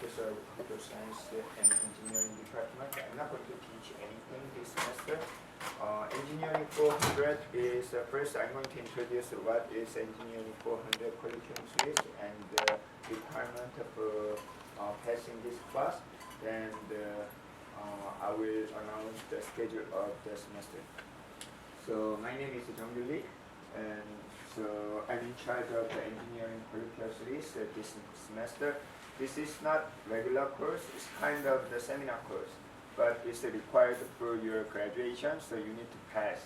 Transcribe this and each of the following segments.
Professor of Computer Science and Engineering Department. I'm not going to teach anything this semester. Engineering 400 is first I'm going to introduce what is Engineering 400 curriculum series and the requirement of passing this class. And I will announce the schedule of the semester. So my name is Jung-Gyu Lee, and so I'm in charge of the engineering curriculum series this semester. This is not regular course, it's kind of the seminar course, but it's required for your graduation, so you need to pass.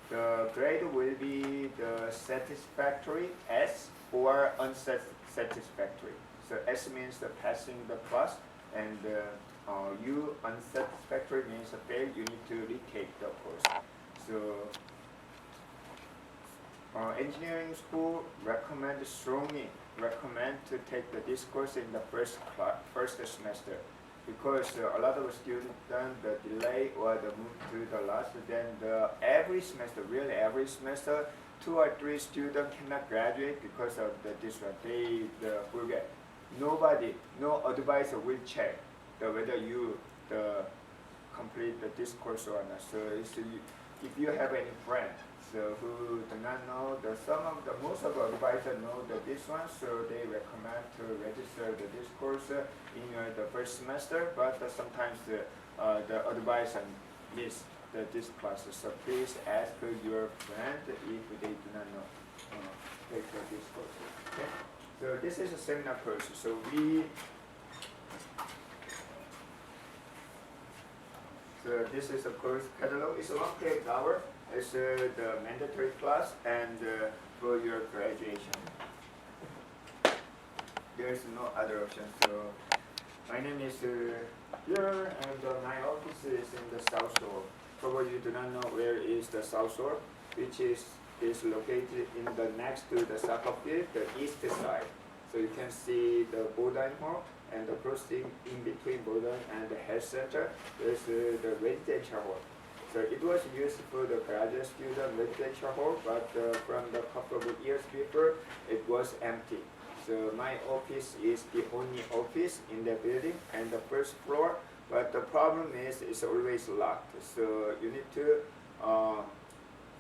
The grade will be the satisfactory S or unsatisfactory. So S means the passing the class, and U unsatisfactory means a fail, you need to retake the course. So engineering school strongly recommend to take this course in the first semester, because a lot of students done the delay or the move to the last. Then every semester, 2 or 3 students cannot graduate because of this one. They forget. Nobody, no advisor will check whether you complete this course or not. So if you have any friend who do not know, most of the advisors know this one, so they recommend to register this course in the first semester, but sometimes the advisor miss this class. So please ask your friend if they do not know take this course. Okay? So this is a seminar course. So this is a course catalog. It's 1 credit hour. It's the mandatory class and for your graduation. There's no other option. So my name is here, and my office is in the South Shore. Probably you do not know where is the South Shore, which is located in the next to the soccer field, the east side. So you can see the Bodine Hall, and the crossing in between Bodine and the health center, there's the residential hall. So it was used for the graduate student residential hall, but from the couple of years before, it was empty. So my office is the only office in the building and the first floor, but the problem is it's always locked. So you need to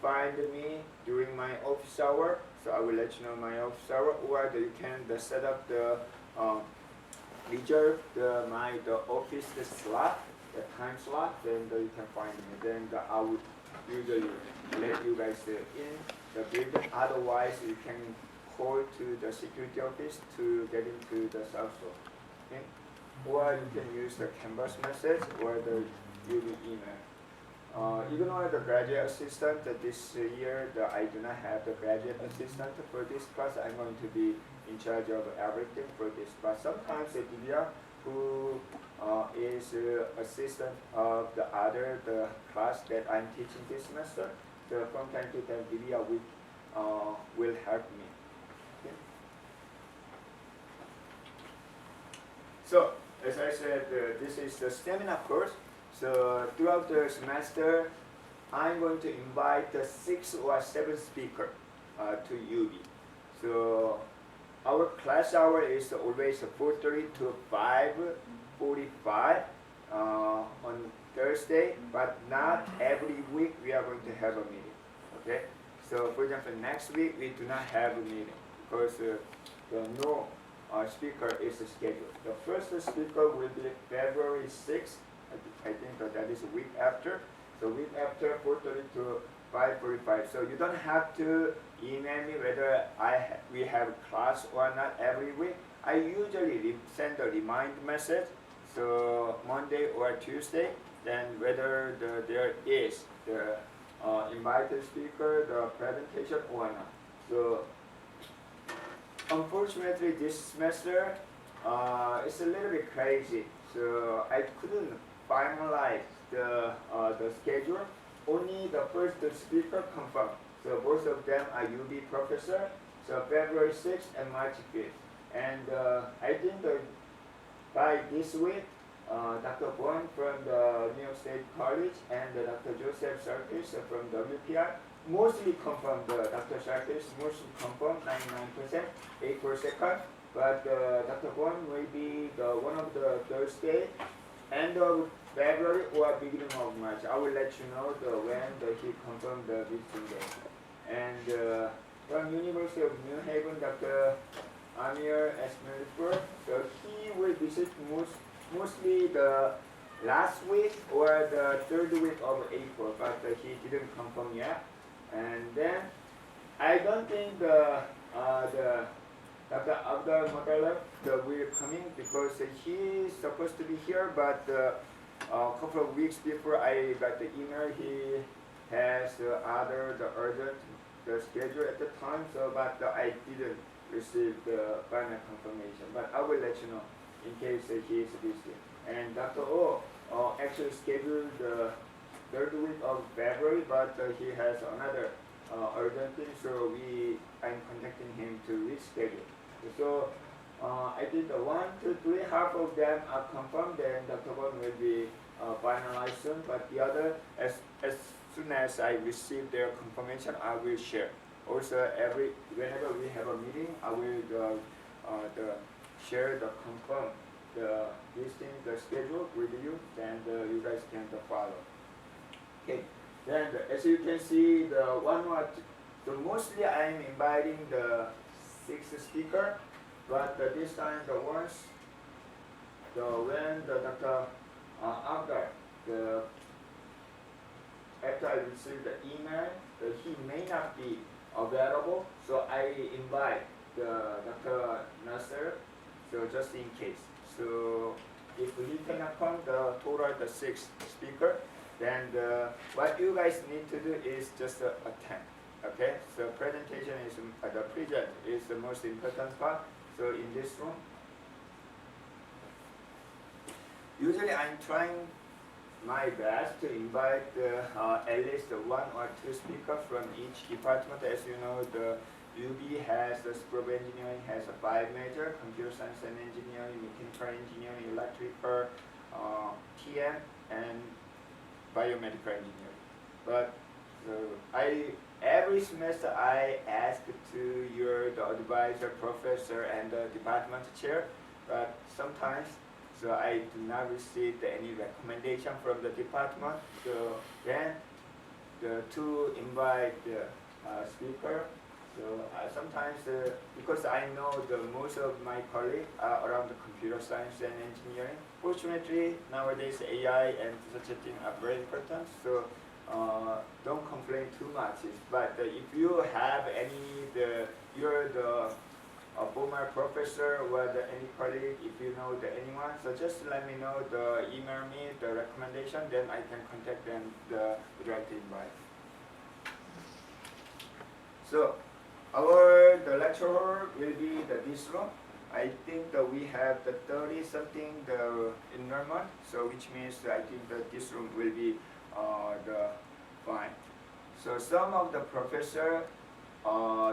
find me during my office hour. So I will let you know my office hour, or you can set up the reserve the office slot, the time slot, then you can find me. Then I would usually let you guys in the building. Otherwise, you can call to the security office to get into the South Shore. Okay? Or you can use the Canvas message or the UV email. Even though the graduate assistant this year, I do not have the graduate assistant for this class. I'm going to be in charge of everything for this. But sometimes Divya, who is assistant of the class that I'm teaching this semester, from time to time Divya will help me. Okay? So as I said, this is the seminar course. So throughout the semester, I'm going to invite 6 or 7 speakers to UB. So our class hour is always 4:30 to 5:45 on Thursday, but not every week we are going to have a meeting. Okay? So for example, next week we do not have a meeting because no speaker is scheduled. The first speaker will be February 6th. I think that is a week after. So week after 4:30 to 5:45. So you don't have to email me whether we have class or not every week. I usually send a remind message. So Monday or Tuesday, then whether there is the invited speaker, the presentation or not. So unfortunately, this semester it's a little bit crazy. So I couldn't finalize the schedule. Only the first speaker confirmed. So both of them are UB professor. So February 6th and March 5th. And I think by this week, Dr. Bowen from the New York State College and Dr. Joseph Sarkis from WPI mostly confirmed. Dr. Sarkis mostly confirmed 99%, April 2nd. but Dr. Kwon will be the one of the Thursday, end of February or beginning of March. I will let you know when he confirmed the visiting day. And from University of New Haven, Dr. Amir Esmeralda, so he will visit mostly the last week or the third week of April, but he didn't confirm yet. And then I don't think the Dr. Abdul Muttalib will coming because he's supposed to be here, but a couple of weeks before I got the email, he has the urgent schedule at the time, so but I didn't receive the final confirmation. But I will let you know in case he is busy. And Dr. O actually scheduled the third week of February, but he has another urgent thing, so I'm contacting him to reschedule. So I think the 1, 2, 3, half of them are confirmed, then Dr. Kwon will be finalized soon, but the other, as soon as I receive their confirmation, I will share. Also, whenever we have a meeting, I will share the confirm the schedule with you, and you guys can follow. Okay. Then, as you can see, so mostly I'm inviting the 6 speaker, but this time when the Dr. Abdul, after I receive the email, he may not be available, so I invite the Dr. Nasser, so just in case. So if he cannot come, the 6 speaker, then what you guys need to do is just attend. Okay, so presentation is the present is the most important part. So in this room, usually I'm trying my best to invite at least 1 or 2 speakers from each department. As you know, the UB has the School of Engineering has 5 major: computer science and engineering, mechanical engineering, electrical, TM, and biomedical engineering. But every semester I ask to the advisor, professor, and the department chair, but sometimes I do not receive any recommendation from the department. So then to invite the speaker. So sometimes because I know most of my colleagues are around the computer science and engineering. Fortunately, nowadays AI and such a thing are very important. So don't complain too much. But if you have you're the former professor or any colleague, if you know anyone, so just let me know, email me the recommendation, then I can contact them the direct invite. So the lecturer will be this room. I think that we have the 30 something enrollment, so which means I think that this room will be fine. So some of the professor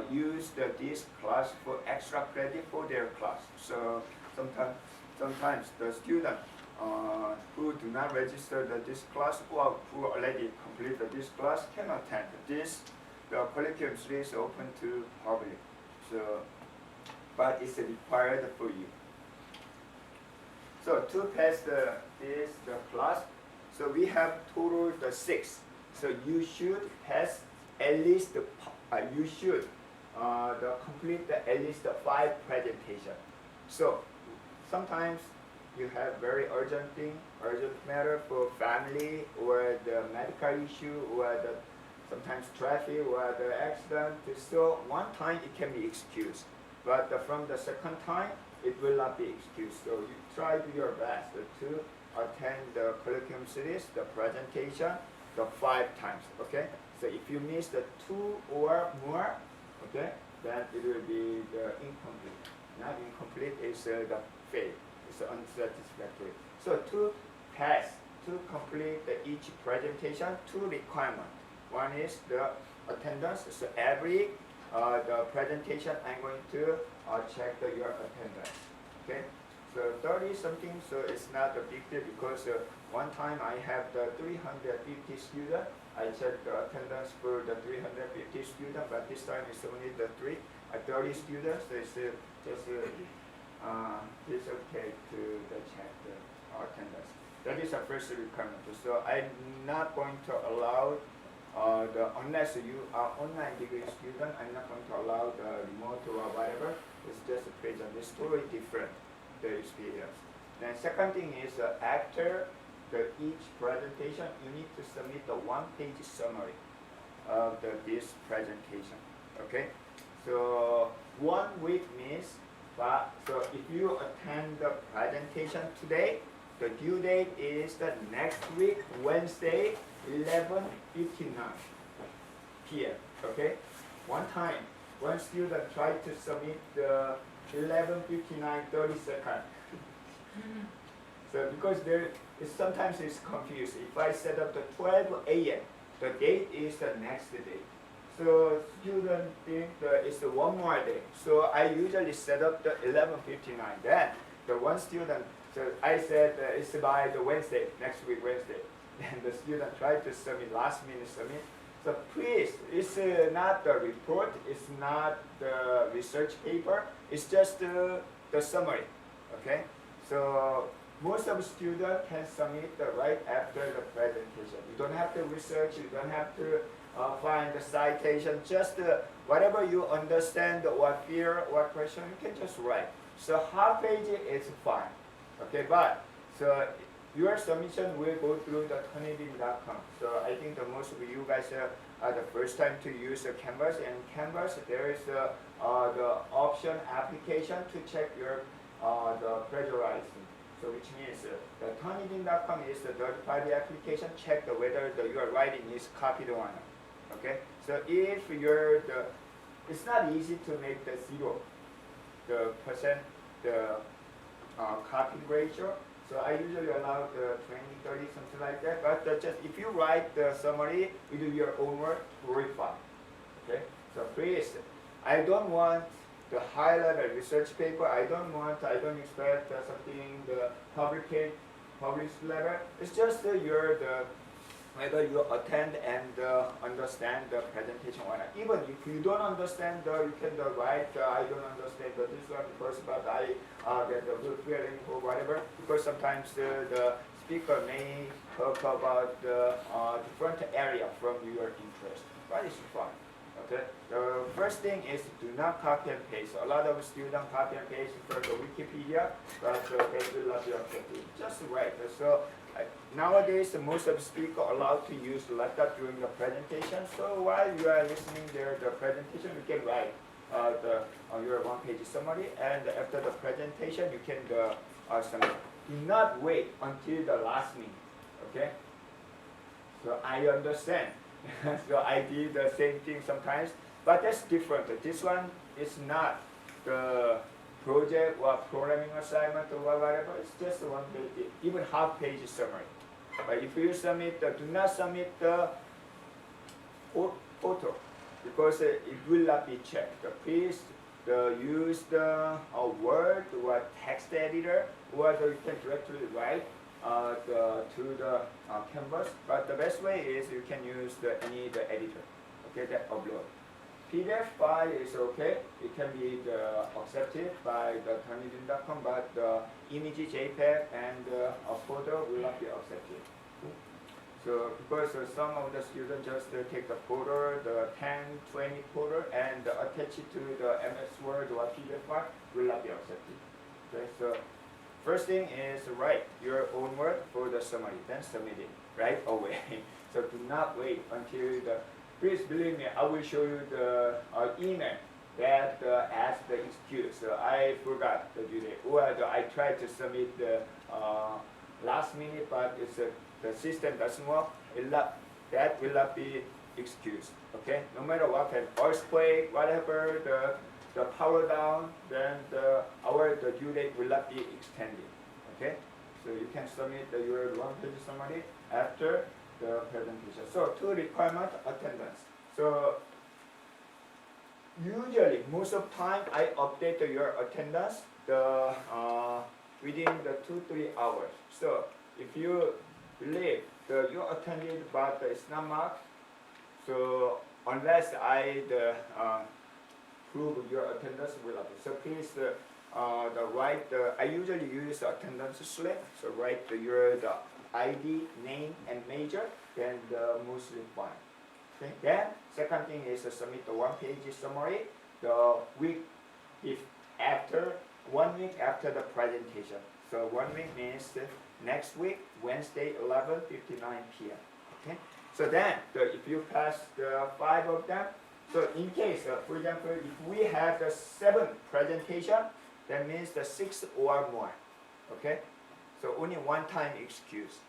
use this class for extra credit for their class. So sometimes the student who do not register this class or who already completed this class can attend this. The curriculum is open to public, so but it's required for you. So to pass the class, so we have total 6. So you should pass at least you should complete at least 5 presentation. So sometimes you have very urgent matter for family or the medical issue or sometimes traffic or the accident. So one time it can be excused, but from the second time it will not be excused. So you try to your best to attend the curriculum series, the presentation, the 5 times. Okay. So if you miss the 2 or more, okay, then it will be the incomplete. Not incomplete is the fail. It's unsatisfactory. So to complete each presentation, 2 requirements. One is the attendance. So every the presentation, I'm going to check your attendance. Okay. So 30 something. So it's not a big deal because one time I have the 350 students. I checked the attendance for the 350 students, but this time it's only the 30 students. So it's just it's okay to check the attendance. That is the first requirement. So I'm not going to allow unless you are online degree student, I'm not going to allow the remote or whatever. It's just a present. It's totally different, the experience. Then second thing is after each presentation, you need to submit the one-page summary of this presentation. Okay, so 1 week means, so if you attend the presentation today, the due date is the next week, Wednesday, 11:59 p.m. Okay, one student tried to submit the 11:59 30 seconds. So because sometimes it's confused. If I set up the 12 a.m., the date is the next day. So student think that it's one more day. So I usually set up the 11:59. Then the one student, so I said it's by the Wednesday, next week Wednesday. And the student tried to submit, last minute submit. So please, it's not the report, it's not the research paper, it's just the summary. Okay? So most of the students can submit right after the presentation. You don't have to research, you don't have to find the citation, just whatever you understand, what fear, what question, you can just write. So half page is fine. Okay, but so your submission will go through the Turnitin.com. So I think the most of you guys are the first time to use Canvas, and Canvas there is the option application to check your the plagiarizing. So which means the Turnitin.com is the third-party application. Check whether your writing is copied or not. Okay. So if it's not easy to make the percent copy ratio. So I usually allow the 20, 30, something like that. But just if you write the summary, you do your own work, very fine. Okay. So please, I don't want the high-level research paper. I don't expect something the published level. It's just whether you attend and understand the presentation or not. Even if you don't understand, you can write, I don't understand this one first, but I get the good feeling or whatever, because sometimes the speaker may talk about the different area from your interest. But it's fine. Okay. The first thing is do not copy and paste. A lot of students copy and paste from the Wikipedia, but they will not be accepted. Just write. So nowadays, most of the speakers are allowed to use laptop during the presentation. So while you are listening the presentation, you can write your one-page summary, and after the presentation, you can submit. Do not wait until the last minute. Okay. So I understand. So I did the same thing sometimes, but that's different. This one is not the project or programming assignment or whatever. It's just one page, even half page summary. But if you submit, do not submit the photo, because it will not be checked. Please use the Word or text editor, or you can directly write to the Canvas. But the best way is you can use the editor. Okay, that upload. PDF file is okay. It can be accepted by the Turnitin.com, but the image JPEG and a photo will not be accepted. So because some of the students just take the photo, the 10, 20 photo, and attach it to the MS Word or PDF file, will not be accepted. Okay, so first thing is write your own word for the summary, then submit it right away. So do not wait until please believe me, I will show you the email that as the excuse. I forgot the due date, or I tried to submit the last minute, but the system doesn't work. That will not be excuse. Okay, no matter what, an earthquake, whatever, the power down, then the due date will not be extended. Okay, so you can submit your one-page summary after the presentation. So two requirement attendance. So usually most of time I update your attendance within the 2-3 hours. So if you believe you attended but it's not marked, so unless I prove your attendance will not be. So please I usually use attendance slip. So write your the ID, name, and major. Then the move slip one. Okay. Then second thing is submit the one-page summary. The week if after 1 week after the presentation. So 1 week means next week, Wednesday, 11:59 p.m. Okay. So then, if you pass the 5 of them, so in case, for example, if we have the 7 presentation, that means the 6 or more. Okay. So only one time excuse.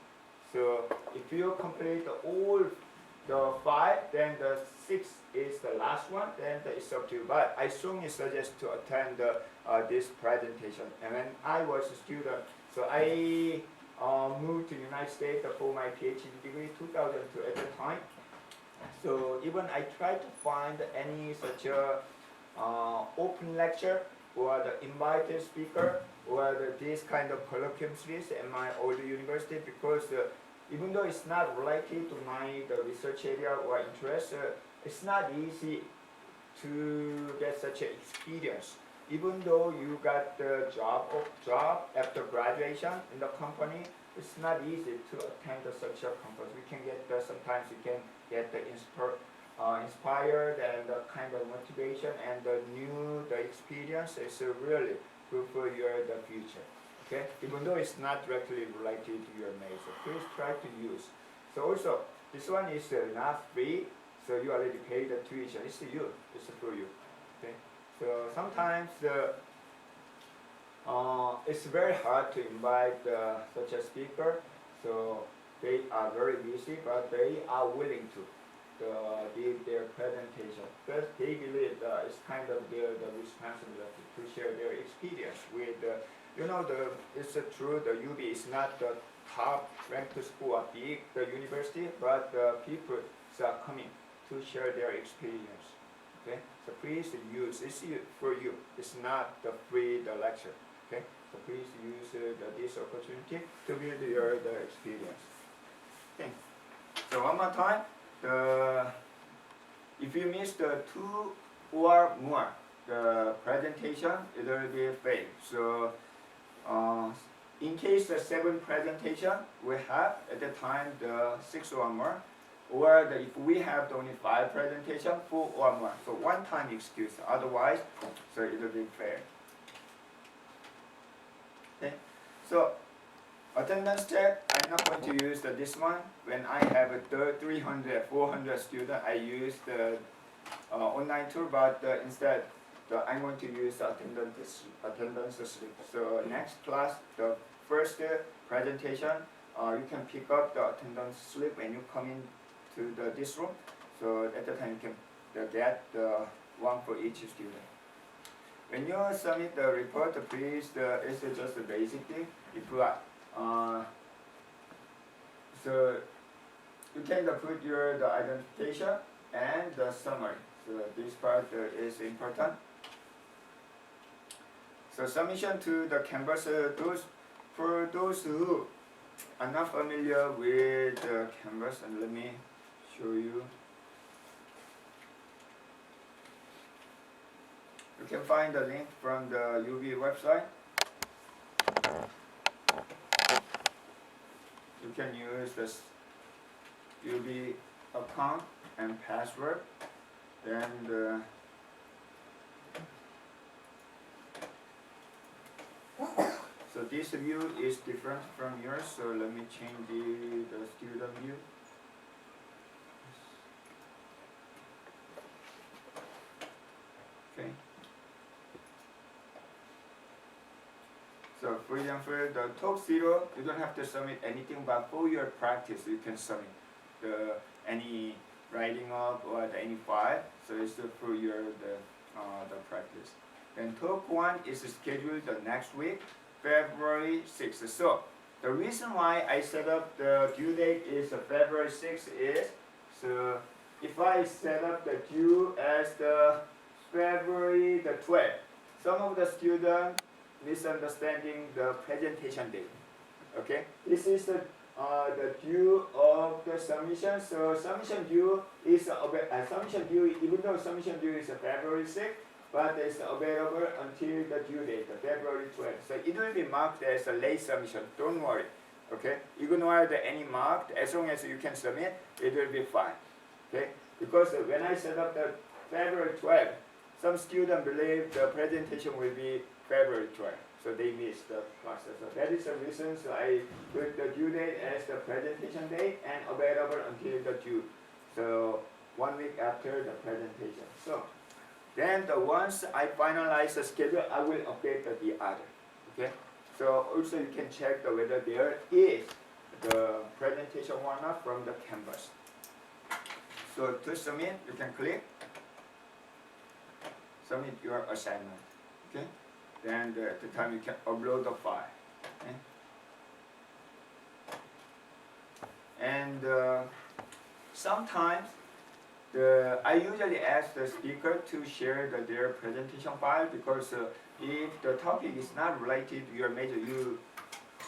So if you complete all the 5, then the 6 is the last one, then it's up to you. But I strongly suggest to attend this presentation. And when I was a student, so I moved to United States for my PhD degree 2002 at the time. So even I tried to find any such a open lecture or the invited speaker or this kind of colloquium series in my old university, because even though it's not related to my research area or interest, it's not easy to get such an experience. Even though you got the job after graduation in the company, it's not easy to attend such a conference. We can get sometimes you can get the inspired and the kind of motivation and the experience is really good for the future. Okay, even though it's not directly related to your major, so please try to use. So also this one is not free, so you already paid the tuition. It's for you. Okay, so sometimes it's very hard to invite such a speaker. So they are very busy, but they are willing to give their presentation because they believe it's kind of their responsibility to share their experience with. It's true. The UB is not the top ranked school or big the university, but the people are coming to share their experience. Okay, so please use. It's for you. It's not the free lecture. Okay, so please use this opportunity to build the experience. Okay, so one more time. If you miss the 2 or more the presentation, it will be failed. So in case the 7 presentation we have at the time the 6 or more, or if we have only 5 presentation, 4 or more. So one time excuse. Otherwise, so it will be fair. Okay. So attendance check, I'm not going to use this one. When I have 300, 400 students, I use the online tool, but instead I'm going to use attendance slip. So next class, the first presentation, you can pick up the attendance slip when you come into this room. So at the time you can get one for each student. When you submit the report, please, it's just a basic thing. If you so you can put the identification and the summary. So this part is important. So submission to the Canvas. For those who are not familiar with Canvas, and let me show you. You can find the link from the UB website. You can use this UB account and password, and so this view is different from yours. So let me change the student view. Okay. So for example, the talk 0, you don't have to submit anything, but for your practice, you can submit any writing up or any file. So it's for your the practice. Then talk 1 is scheduled the next week, February 6th. So the reason why I set up the due date is February 6th is, so if I set up the due as the February the 12th, some of the students misunderstanding the presentation date. Okay, this is the due of the submission. So submission due is submission due. Even though submission due is February 6th, but it's available until the due date, February 12th. So it will be marked as a late submission. Don't worry. Okay? Ignore any marked. As long as you can submit, it will be fine. Okay? Because when I set up the February 12th, some students believe the presentation will be February 12th. So they missed the process. So that is the reason. So I put the due date as the presentation date and available until the due. So 1 week after the presentation. So then once I finalize the schedule, I will update the other. Okay. So also you can check whether there is the presentation or not from the Canvas. So to submit, you can click submit your assignment. Okay. Then at the time you can upload the file. Okay? And sometimes I usually ask the speaker to share their presentation file because if the topic is not related to your major, you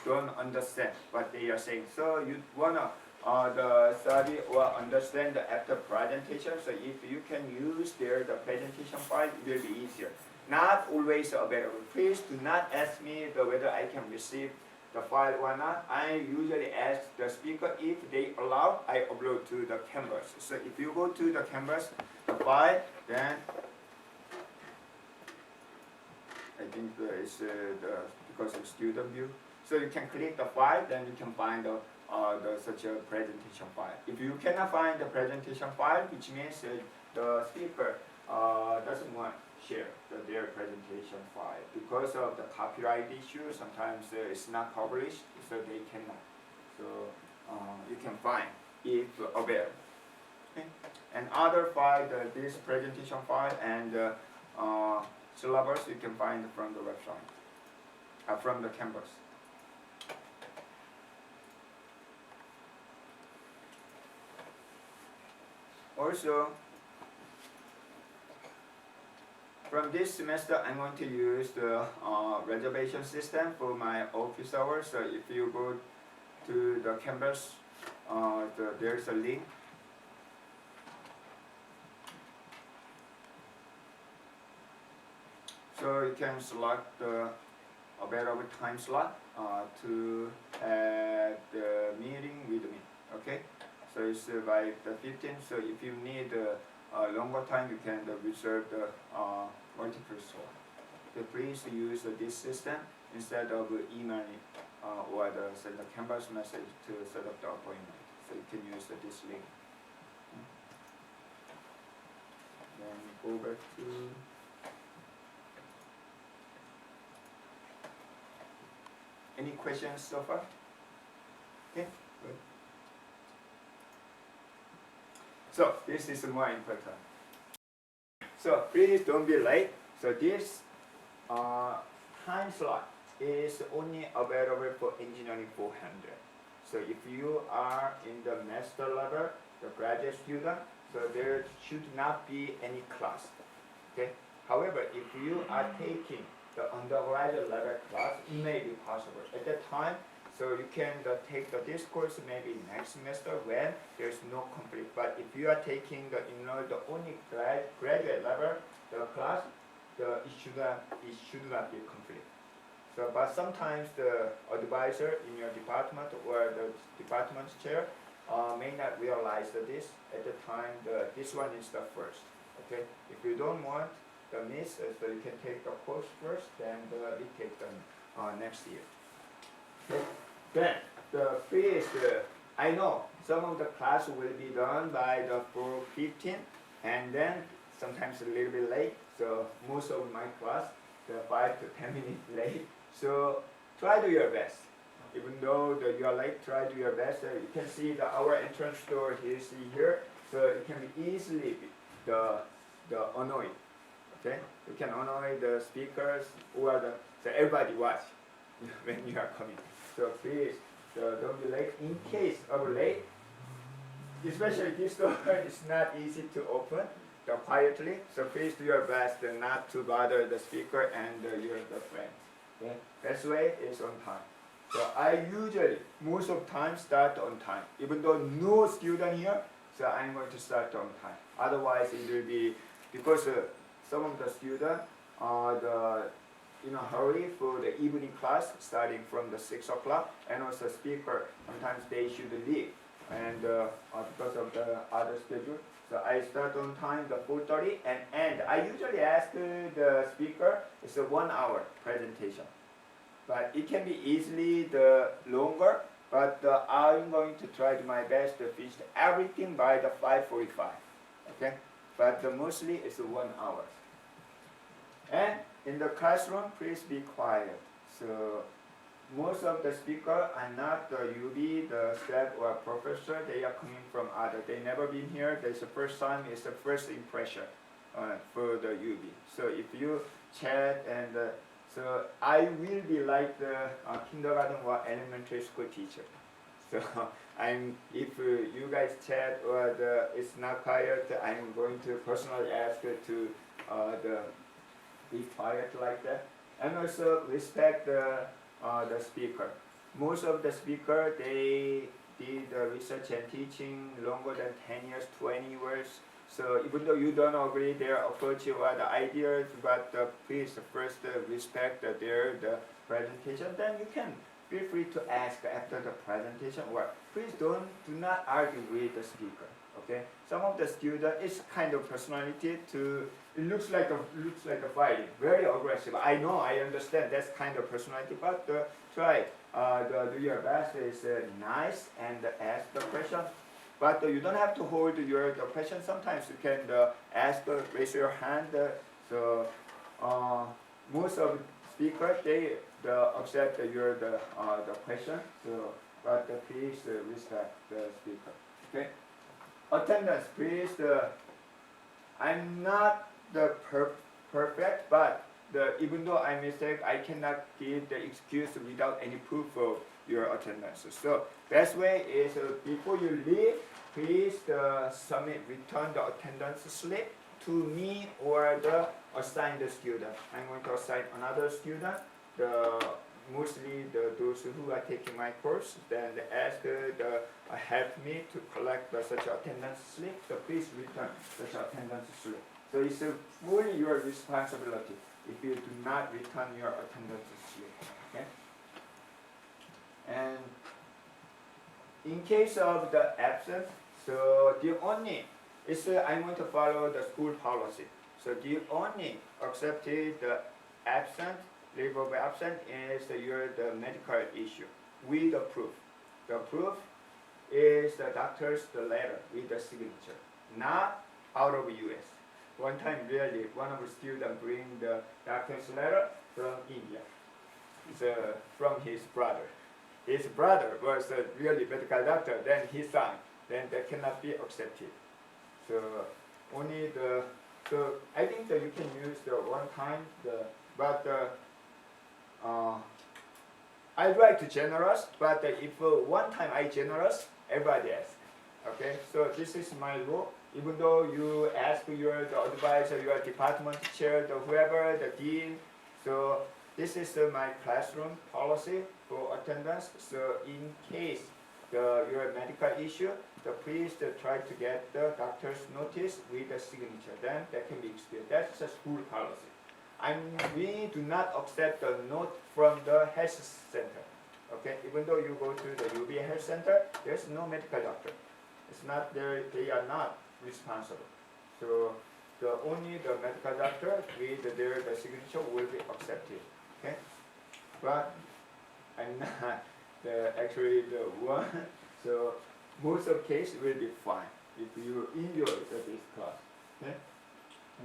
don't understand what they are saying. So you wanna the study or understand after presentation. So if you can use the presentation file, it will be easier. Not always available. Please do not ask me whether I can receive the file or not. I usually ask the speaker if they allow, I upload to the Canvas. So if you go to the Canvas, the file, then I think it's because of student view. So you can click the file, then you can find such a presentation file. If you cannot find the presentation file, which means the speaker doesn't want share their presentation file because of the copyright issue. Sometimes it's not published, so they cannot. So you can find if available. Okay. And other file, this presentation file and syllabus, you can find from the website, from the Canvas. Also, from this semester, I'm going to use the reservation system for my office hours. So if you go to the Canvas, there's a link. So you can select the available time slot to have the meeting with me. Okay, so it's by the 15th. So if you need a longer time, you can reserve the multiple slot. So please use this system instead of emailing or send the Canvas message to set up the appointment. So you can use this link. Then go back to any questions so far? Okay, good. So this is more important. So please don't be late. So this time slot is only available for engineering 400. So if you are in the master level, the graduate student, so there should not be any class. Okay. However, if you are taking the undergraduate level class, it may be possible. At that time, so you can take this course maybe next semester when there's no conflict. But if you are taking the only graduate level the class, it should not be conflict. So, but sometimes the advisor in your department or the department chair may not realize this at the time. This one is the first. Okay, if you don't want the miss, so you can take the course first, then we take them next year. Okay. Then the fee is I know some of the class will be done by the 4:15, and then sometimes a little bit late. So most of my class, the 5 to 10 minutes late. So try to do your best. Even though you are late, try to do your best. You can see our entrance door here. See here, so it can be easily the annoying. Okay, you can annoy the speakers or so everybody watch when you are coming. So please don't be late. In case of late, especially this door is not easy to open quietly. So please do your best not to bother the speaker and your friends. Okay? Best way is on time. So I usually most of time start on time, even though no student here. So I'm going to start on time. Otherwise, it will be because some of the students are in a hurry for the evening class starting from the 6 o'clock, and also speaker, sometimes they should leave and because of the other schedule. So I start on time, the 4:30, and end. I usually ask the speaker, it's a 1 hour presentation. But it can be easily the longer, but I'm going to try my best to finish everything by the 5:45. Okay? But mostly it's 1 hour. And in the classroom, please be quiet. So most of the speakers are not the UB, the staff or professor. They are coming from other. They never been here. It's the first time. It's the first impression for the UB. So if you chat and so I will be like the kindergarten or elementary school teacher. So if you guys chat or it's not quiet, I'm going to personally ask to be quiet like that, and also respect the speaker. Most of the speaker, they did research and teaching longer than 10 years, 20 years. So even though you don't agree their approach or the ideas, but please first respect the presentation. Then you can feel free to ask after the presentation, or please do not argue with the speaker. Okay, some of the students, it's kind of personality to. It looks like a fighting, very aggressive. I know, I understand that's kind of personality, but try do your best. Is nice and ask the question. But you don't have to hold the question. Sometimes you can ask, raise your hand. So most of speakers, they accept the question. So but please respect the speaker. Okay. Attendance, please. I'm not the perfect, but even though I mistake, I cannot give the excuse without any proof of your attendance. So best way is before you leave, please return the attendance slip to me or the assigned student. I'm going to assign another student. Mostly those who are taking my course, then they ask help me to collect such attendance slip. So please return such attendance slip. So it's fully your responsibility if you do not return your attendance slip. Okay. And in case of the absence, so the only I'm going to follow the school policy. So the only accepted leave of absence is the medical issue with the proof. The proof is the doctor's letter with the signature, not out of US. One time, really, one of the students bring the doctor's letter from India. It's from his brother. His brother was a really medical doctor. Then he signed. Then that cannot be accepted. So only so I think that you can use the one time but I like to generous, but if one time I generous, everybody asks. Okay, so this is my rule. Even though you ask the advisor, your department chair, whoever, the dean, so this is my classroom policy for attendance. So in case your medical issue, please try to get the doctor's notice with the signature. Then that can be experienced. That's a school policy. We do not accept the note from the health center. Okay, even though you go to the UB Health Center, there's no medical doctor. It's not there. They are not responsible. So only the medical doctor with the signature will be accepted. Okay, but I'm not actually the one. So most of case will be fine if you enjoy this class. Okay.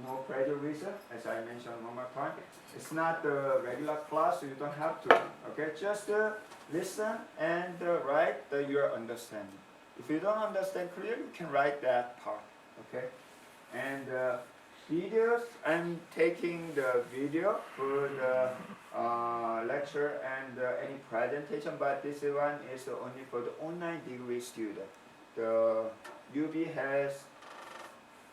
No prejudice, as I mentioned one more time. It's not the regular class, so you don't have to. Okay, just listen and write your understanding. If you don't understand clearly, you can write that part. Okay, and videos. I'm taking the video for the lecture and any presentation, but this one is only for the online degree student. The UB has,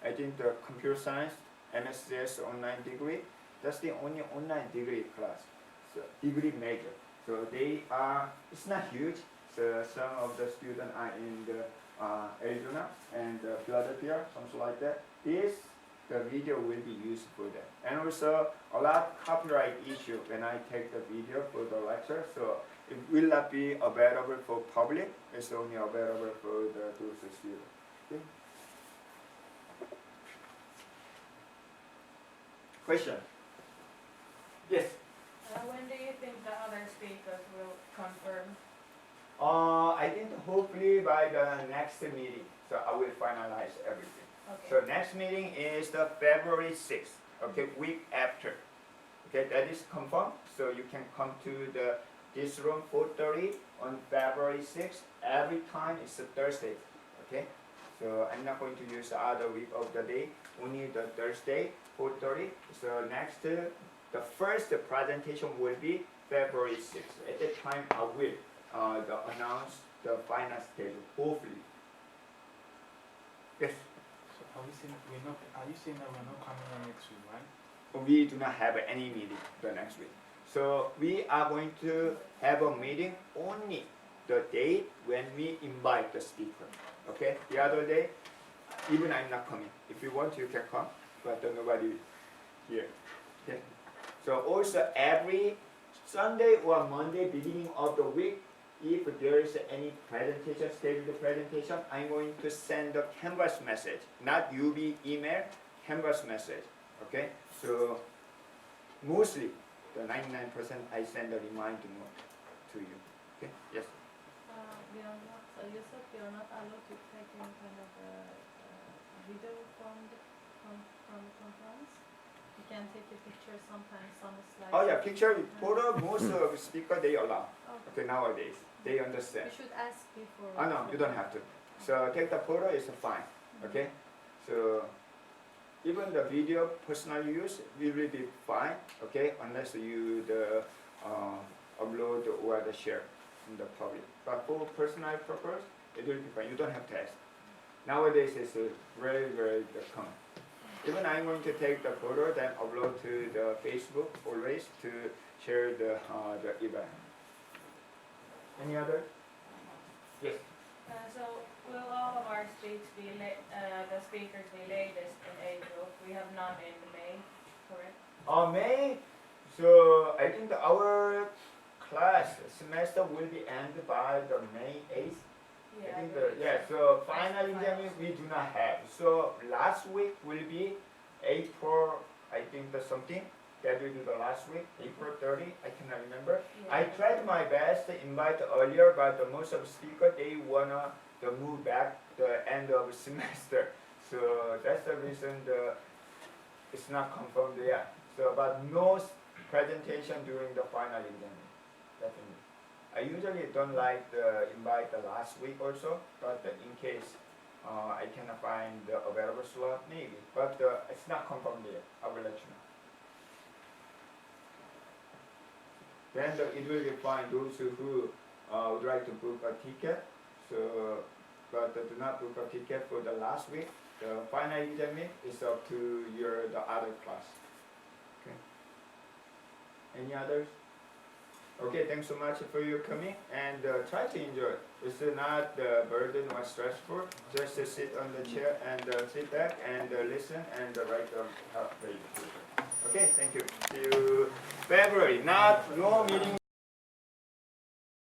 I think, the computer science. MSCS online degree, that's the only online degree class, so degree major. So it's not huge, so some of the students are in the Arizona and Philadelphia, something like that. This the video will be used for that. And also a lot copyright issue when I take the video for the lecture, so it will not be available for public. It's only available for the those students. Okay. Question? Yes. When do you think the other speakers will confirm? I think hopefully by the next meeting, so I will finalize everything. Okay. So next meeting is the February 6th, okay, week after. Okay, that is confirmed. So you can come to this room 4:30 on February 6th. Every time it's a Thursday, okay? So I'm not going to use the other week of the day, only the Thursday 4:30. So next, the first presentation will be February 6th. At that time, I will announce the final schedule, hopefully. Yes. So are you saying that we're not coming on next week, right? We do not have any meeting the next week. So we are going to have a meeting only the day when we invite the speaker. Okay? The other day, even I'm not coming. If you want, you can come, but nobody here. Okay? So also every Sunday or Monday, beginning of the week, if there is any presentation, scheduled presentation, I'm going to send a Canvas message, not UB email, Canvas message. Okay? So mostly the 99% I send a reminder note to you. Okay? Yes. We are not. You said we are not allowed to take any kind of video from the conference. You can take a picture sometimes, some slides. Oh yeah, picture photo. Most of the speaker they allow. Okay. Okay, nowadays they understand. You should ask before. Oh no, you don't have to. So take the photo is fine. Okay. So even the video personal use will be fine. Okay, unless you upload or the share in the public. But for personal purpose, it will be fine. You don't have to ask. Nowadays it's very common. Even I'm going to take the photo, then upload to the Facebook always to share the event. Any other? Yes. So will all of our speaks be the speakers be latest in April? We have none in May, correct? May. So I think our class semester will be ended by the May 8th. I think so final exam we do not have. So last week will be April, I think the something. That will be the last week, April 30, I cannot remember. Yeah. I tried my best to invite earlier, but most of the speakers, they wanna move back the end of semester. So that's the reason it's not confirmed yet. So, but no presentation during the final exam, definitely. I usually don't like to invite the last week also, but in case I cannot find the available slot, maybe. But it's not confirmed yet. I will let you know. Then it will be fine those who would like to book a ticket. So, but do not book a ticket for the last week. The final exam is up to the other class. Okay. Any others? Okay, thanks so much for your coming and try to enjoy. It's not burden or stressful. Just sit on the chair and sit back and listen and write down how you do it. Okay, thank you. See you February. No meeting